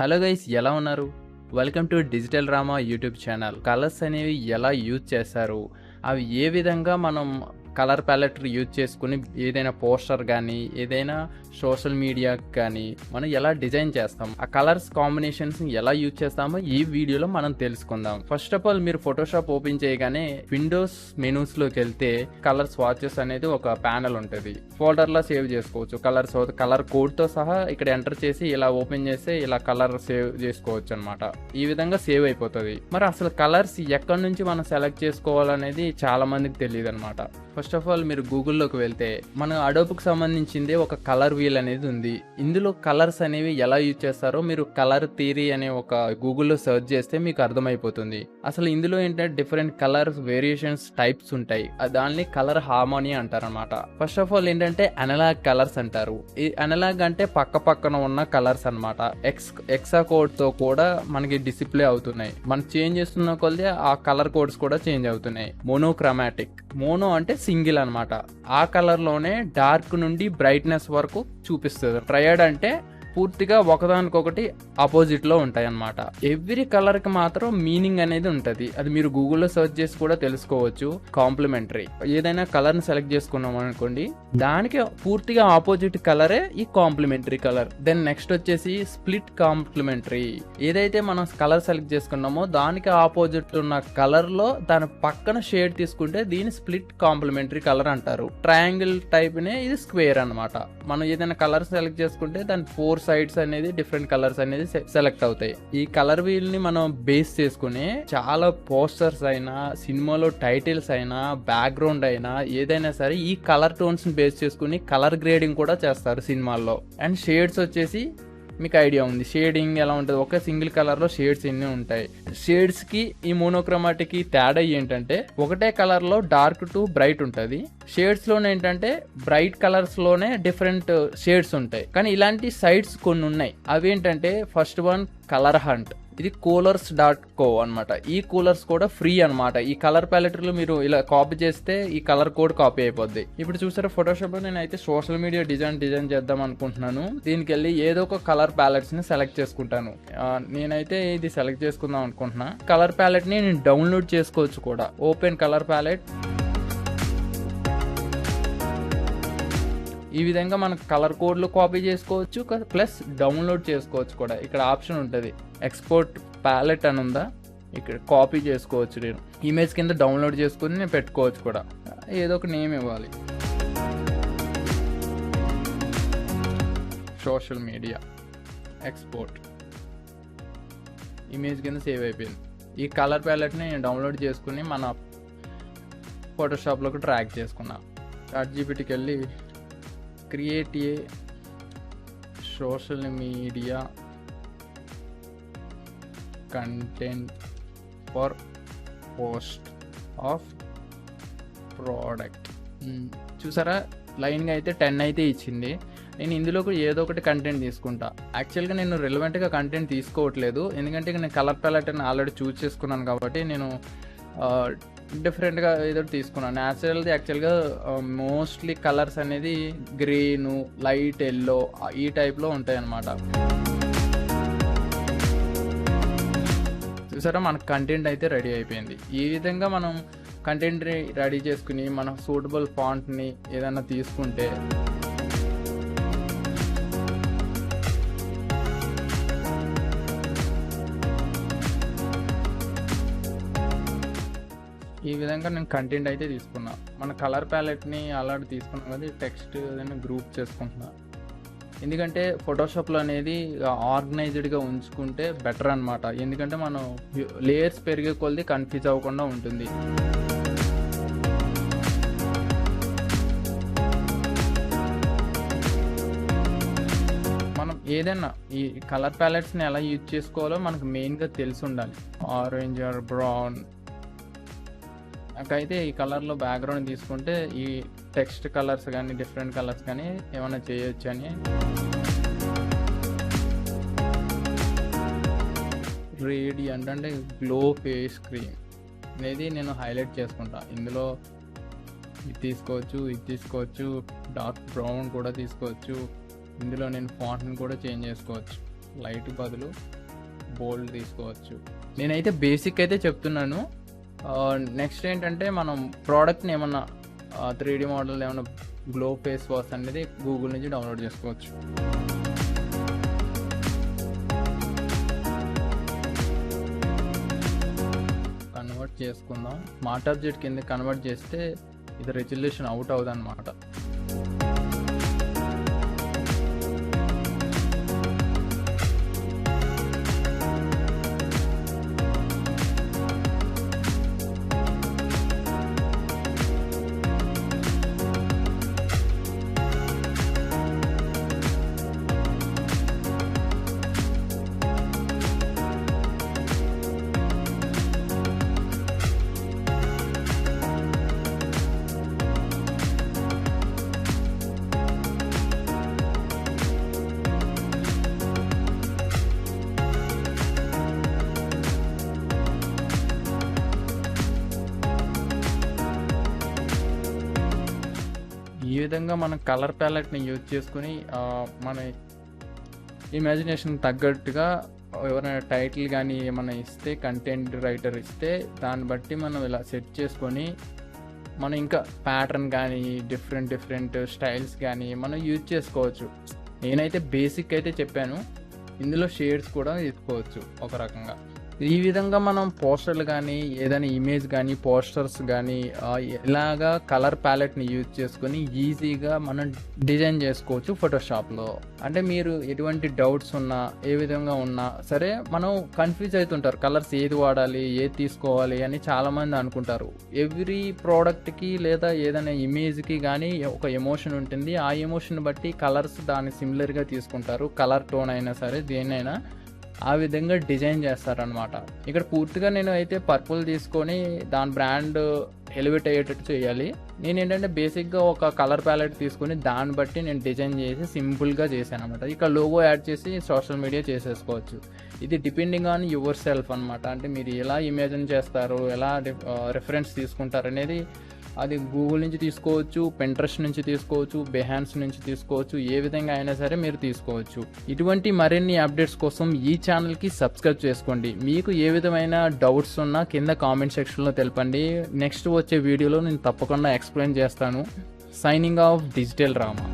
Hello guys, ఎలా ఉన్నారు? Welcome to digital Rama YouTube channel. Colours అనేవి ఎలా యూజ్ చేస్తారు, అవి ఏ విధంగా మనం కలర్ ప్యాలెట్ యూజ్ చేసుకుని ఏదైనా పోస్టర్ కానీ ఏదైనా సోషల్ మీడియా కానీ మనం ఎలా డిజైన్ చేస్తాం, ఆ కలర్స్ కాంబినేషన్స్ ఎలా యూజ్ చేస్తామో ఈ వీడియోలో మనం తెలుసుకుందాం. ఫస్ట్ ఆఫ్ ఆల్, మీరు ఫోటోషాప్ ఓపెన్ చేయగానే విండోస్ మెనూస్లోకి వెళ్తే కలర్ స్వాచెస్ అనేది ఒక ప్యానల్ ఉంటుంది. ఫోల్డర్లో సేవ్ చేసుకోవచ్చు. కలర్ కోడ్తో సహా ఇక్కడ ఎంటర్ చేసి ఇలా ఓపెన్ చేస్తే ఇలా కలర్ సేవ్ చేసుకోవచ్చు అనమాట. ఈ విధంగా సేవ్ అయిపోతుంది. మరి అసలు కలర్స్ ఎక్కడి నుంచి మనం సెలెక్ట్ చేసుకోవాలనేది చాలా మందికి తెలియదు అనమాట. ఫస్ట్ ఆఫ్ ఆల్, మీరు గూగుల్లోకి వెళ్తే మన అడోబ్కి సంబంధించింది ఒక కలర్ వీల్ అనేది ఉంది. ఇందులో కలర్స్ అనేవి ఎలా యూజ్ చేస్తారో మీరు కలర్ థియరీ అనే ఒక గూగుల్లో సెర్చ్ చేస్తే మీకు అర్థమైపోతుంది. అసలు ఇందులో ఏంటంటే డిఫరెంట్ కలర్స్ వేరియేషన్స్ టైప్స్ ఉంటాయి. దాన్ని కలర్ హార్మోనీ అంటారనమాట. ఫస్ట్ ఆఫ్ ఆల్ ఏంటంటే అనలాగ్ కలర్స్ అంటారు. ఈ అనలాగ్ అంటే పక్క పక్కన ఉన్న కలర్స్ అనమాట. ఎక్సా కోడ్ తో కూడా మనకి డిస్ప్లే అవుతున్నాయి. మనం చేంజ్ చేస్తున్న కొద్దీ ఆ కలర్ కోడ్స్ కూడా చేంజ్ అవుతున్నాయి. మోనోక్రోమాటిక్, మోనో అంటే సింగిల్ అనమాట. ఆ కలర్ లోనే డార్క్ నుండి బ్రైట్నెస్ వరకు చూపిస్తుంది. ట్రయడ్ అంటే పూర్తిగా ఒకదానికొకటి ఆపోజిట్ లో ఉంటాయి అన్నమాట. ఎవ్రీ కలర్ కి మాత్రం మీనింగ్ అనేది ఉంటది. అది మీరు గూగుల్లో సెర్చ్ చేసి కూడా తెలుసుకోవచ్చు. కాంప్లిమెంటరీ, ఏదైనా కలర్ ని సెలెక్ట్ చేసుకున్నాం అనుకోండి, దానికి పూర్తిగా ఆపోజిట్ కలరే ఈ కాంప్లిమెంటరీ కలర్. దెన్ నెక్స్ట్ వచ్చేసి స్ప్లిట్ కాంప్లిమెంటరీ. ఏదైతే మనం కలర్ సెలెక్ట్ చేసుకున్నామో దానికి ఆపోజిట్ ఉన్న కలర్ లో దాని పక్కన షేడ్ తీసుకుంటే దీని స్ప్లిట్ కాంప్లిమెంటరీ కలర్ అంటారు. ట్రయాంగిల్ టైప్ నే ఇది స్క్వేర్ అనమాట. మనం ఏదైనా కలర్ సెలెక్ట్ చేసుకుంటే దాని 4 సైడ్స్ అనేది డిఫరెంట్ కలర్స్ అనేది సెలెక్ట్ అవుతాయి. ఈ కలర్ వీల్ ని మనం బేస్ చేసుకుని చాలా పోస్టర్స్ అయినా, సినిమాలో టైటిల్స్ అయినా, బ్యాక్గ్రౌండ్ అయినా ఏదైనా సరే ఈ కలర్ టోన్స్ ని బేస్ చేసుకుని కలర్ గ్రేడింగ్ కూడా చేస్తారు సినిమాల్లో. అండ్ షేడ్స్ వచ్చేసి మీకు ఐడియా ఉంది షేడింగ్ ఎలా ఉంటుంది. ఒక సింగిల్ కలర్ లో షేడ్స్ ఎన్ని ఉంటాయి. షేడ్స్ కి ఈ మోనోక్రోమాటిక్ కి తేడా ఏంటంటే ఒకటే కలర్ లో డార్క్ టు బ్రైట్ ఉంటుంది. షేడ్స్ లోనే ఏంటంటే బ్రైట్ కలర్స్ లోనే డిఫరెంట్ షేడ్స్ ఉంటాయి. కానీ ఇలాంటి సైట్స్ కొన్ని ఉన్నాయి. అవి ఏంటంటే ఫస్ట్ వన్ కలర్ హంట్. ఇది coolors.co అనమాట. ఈ కూలర్స్ కూడా ఫ్రీ అనమాట. ఈ కలర్ ప్యాలెట్లు మీరు ఇలా కాపీ చేస్తే ఈ కలర్ కోడ్ కాపీ అయిపోద్ది. ఇప్పుడు చూసారా, ఫోటోషాప్ లో నేనైతే సోషల్ మీడియా డిజైన్ చేద్దాం అనుకుంటున్నాను. దీనికి వెళ్ళి ఏదో ఒక కలర్ ప్యాలెట్స్ ని సెలెక్ట్ చేసుకుంటాను. నేనైతే ఇది సెలెక్ట్ చేసుకుందాం అనుకుంటున్నా. కలర్ ప్యాలెట్ ని నేను డౌన్లోడ్ చేసుకోవచ్చు కూడా. Open colour palette. ఈ విధంగా మనం కలర్ కోడ్లు కాపీ చేసుకోవచ్చు, ప్లస్ డౌన్లోడ్ చేసుకోవచ్చు కూడా. ఇక్కడ ఆప్షన్ ఉంటుంది, ఎక్స్పోర్ట్ ప్యాలెట్ అని ఉందా, ఇక్కడ కాపీ చేసుకోవచ్చు. నేను ఇమేజ్ కింద డౌన్లోడ్ చేసుకుని నేను పెట్టుకోవచ్చు కూడా. ఏదో ఒక నేమ్ ఇవ్వాలి. సోషల్ మీడియా ఎక్స్పోర్ట్ ఇమేజ్ కింద సేవ్ అయిపోయింది. ఈ కలర్ ప్యాలెట్ని నేను డౌన్లోడ్ చేసుకుని మన ఫోటోషాప్లోకి ట్రాక్ చేసుకున్నా. ChatGPTకి వెళ్ళి create a social media content for post of product. చూసారా, లైన్గా అయితే 10 అయితే ఇచ్చింది. నేను ఇందులో ఏదో ఒకటి కంటెంట్ తీసుకుంటా. యాక్చువల్గా నేను రిలవెంట్గా కంటెంట్ తీసుకోవట్లేదు, ఎందుకంటే నేను కలర్ ప్యాలెట్ అని ఆల్రెడీ చూస్ చేసుకున్నాను కాబట్టి నేను డిఫరెంట్గా ఏదో తీసుకున్నాను. న్యాచురల్ది యాక్చువల్గా మోస్ట్లీ కలర్స్ అనేది గ్రీను, లైట్ ఎల్లో ఈ టైప్లో ఉంటాయి అన్నమాట. చూసారా, మన కంటెంట్ అయితే రెడీ అయిపోయింది. ఈ విధంగా మనం కంటెంట్ రెడీ చేసుకుని మన సూటబుల్ ఫాంట్ని ఏదైనా తీసుకుంటే ఈ విధంగా నేను కంటెంట్ అయితే తీసుకున్నా. మన కలర్ ప్యాలెట్ని అలాంటి తీసుకున్నాం కదా, టెక్స్ట్ ఏదైనా గ్రూప్ చేసుకుంటున్నా. ఎందుకంటే ఫోటోషాప్లో అనేది ఆర్గనైజ్డ్గా ఉంచుకుంటే బెటర్ అనమాట. ఎందుకంటే మనం లేయర్స్ పెరిగే కొద్దీ కన్ఫ్యూజ్ అవ్వకుండా ఉంటుంది. మనం ఏదైనా ఈ కలర్ ప్యాలెట్స్ని ఎలా యూజ్ చేసుకోవాలో మనకు మెయిన్గా తెలిసి ఉండాలి. Orange are brown. నాకైతే ఈ కలర్లో బ్యాక్గ్రౌండ్ తీసుకుంటే ఈ టెక్స్ట్ కలర్స్ కానీ డిఫరెంట్ కలర్స్ కానీ ఏమైనా చేయొచ్చు అని. రేడియంట్ అంటే గ్లో ఫేస్ క్రీమ్ అనేది నేను హైలైట్ చేసుకుంటా. ఇందులో ఇది తీసుకోవచ్చు, డార్క్ బ్రౌన్ కూడా తీసుకోవచ్చు. ఇందులో నేను ఫాంట్ని కూడా చేంజ్ చేసుకోవచ్చు. లైట్ బదులు బోల్డ్ తీసుకోవచ్చు. నేనైతే బేసిక్ అయితే చెప్తున్నాను. నెక్స్ట్ ఏంటంటే మనం ప్రోడక్ట్ని ఏమన్నా 3D మోడల్ ఏమన్నా గ్లో ఫేస్ వాష్ అనేది గూగుల్ నుంచి డౌన్లోడ్ చేసుకోవచ్చు. కన్వర్ట్ చేసుకుందాం. స్మార్ట్ ఆబ్జెక్ట్ కింద కన్వర్ట్ చేస్తే ఇది రెజల్యూషన్ అవుట్ అవుతుంది అన్నమాట. ఈ విధంగా మనం కలర్ ప్యాలెట్ని యూజ్ చేసుకుని మన ఇమాజినేషన్ తగ్గట్టుగా ఎవరైనా టైటిల్ కానీ ఏమైనా ఇస్తే, కంటెంట్ రైటర్ ఇస్తే దాన్ని బట్టి మనం ఇలా సెట్ చేసుకొని మనం ఇంకా ప్యాటర్న్ కానీ డిఫరెంట్ స్టైల్స్ కానీ మనం యూజ్ చేసుకోవచ్చు. నేనైతే బేసిక్ అయితే చెప్పాను, ఇందులో షేడ్స్ కూడా తీసుకోవచ్చు ఒక రకంగా. ఈ విధంగా మనం పోస్టర్లు కానీ ఏదైనా ఇమేజ్ కానీ పోస్టర్స్ కానీ ఇలాగా కలర్ ప్యాలెట్ని యూజ్ చేసుకొని ఈజీగా మనం డిజైన్ చేసుకోవచ్చు ఫోటోషాప్లో. అంటే మీరు ఎటువంటి డౌట్స్ ఉన్నా ఏ విధంగా ఉన్నా సరే మనం కన్ఫ్యూజ్ అవుతుంటారు, కలర్స్ ఏది వాడాలి ఏది తీసుకోవాలి అని చాలామంది అనుకుంటారు. ఎవ్రీ ప్రోడక్ట్కి లేదా ఏదైనా ఇమేజ్కి కానీ ఒక ఎమోషన్ ఉంటుంది. ఆ ఎమోషన్ బట్టి కలర్స్ దాన్ని సిమిలర్గా తీసుకుంటారు. కలర్ టోన్ అయినా సరే దేన్నైనా ఆ విధంగా డిజైన్ చేస్తారనమాట. ఇక్కడ పూర్తిగా నేను అయితే పర్పుల్ తీసుకొని దాని బ్రాండ్ ఎలివేట్ అయ్యేటట్టు చేయాలి. నేను ఏంటంటే బేసిక్గా ఒక కలర్ ప్యాలెట్ తీసుకొని దాన్ని బట్టి నేను డిజైన్ చేసి సింపుల్గా చేశాను అనమాట. ఇక్కడ లోగో యాడ్ చేసి సోషల్ మీడియా చేసేసుకోవచ్చు. ఇది డిపెండింగ్ ఆన్ యువర్ సెల్ఫ్ అనమాట. అంటే మీరు ఎలా ఇమాజిన్ చేస్తారు, ఎలా రిఫరెన్స్ తీసుకుంటారు అనేది అది గూగుల్ నుంచి తీసుకోవచ్చు, పింట్రెస్ట్ నుంచి తీసుకోవచ్చు, బెహాన్స్ నుంచి తీసుకోవచ్చు. ఏ విధంగా అయినా సరే మీరు తీసుకోవచ్చు. ఇటువంటి మరిన్ని అప్డేట్స్ కోసం ఈ ఛానల్కి సబ్స్క్రైబ్ చేసుకోండి. మీకు ఏ విధమైన డౌట్స్ ఉన్నా కింద కామెంట్ సెక్షన్లో తెలపండి. నెక్స్ట్ వచ్చే వీడియోలో నేను తప్పకుండా ఎక్స్ప్లెయిన్ చేస్తాను. Signing off digital Rama.